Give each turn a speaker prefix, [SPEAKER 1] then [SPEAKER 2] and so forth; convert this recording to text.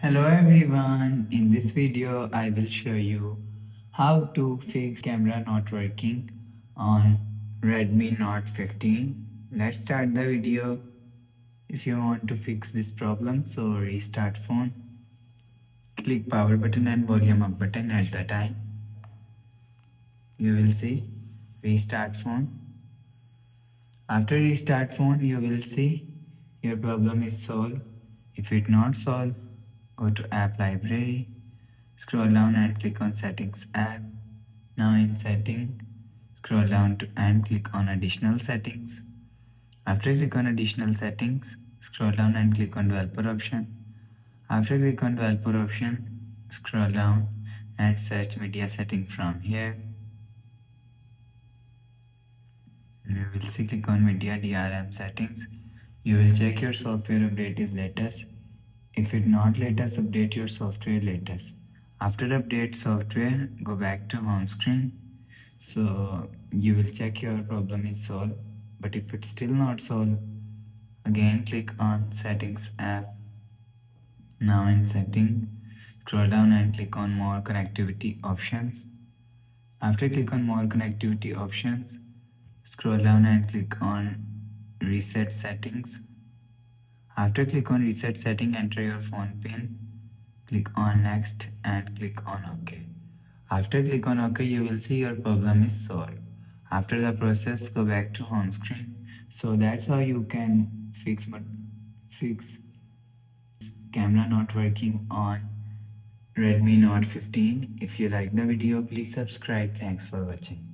[SPEAKER 1] Hello everyone, in this video I will show you how to fix camera not working on Redmi Note 15. Let's start the video. If you want to fix this problem, so restart phone, click power button and volume up button at the time. You will see restart phone. After restart phone, you will see your problem is solved. If it not solved, go to app library, scroll down and click on settings app. Now in setting, scroll down to and click on additional settings. After click on additional settings, scroll down and click on developer option. After click on developer option, scroll down and search media setting from here. You will see click on media DRM settings. You will check your software update is latest. If it not latest, update your software latest. After update software, go back to home screen. So you will check your problem is solved. But if it's still not solved, again click on settings app. Now in setting, scroll down and click on more connectivity options. After click on more connectivity options, scroll down and click on reset settings. After click on reset setting, enter your phone pin, click on next and click on OK. After click on OK, you will see your problem is solved. After the process, go back to home screen. So that's how you can fix camera not working on Redmi Note 15. If you like the video, please subscribe. Thanks for watching.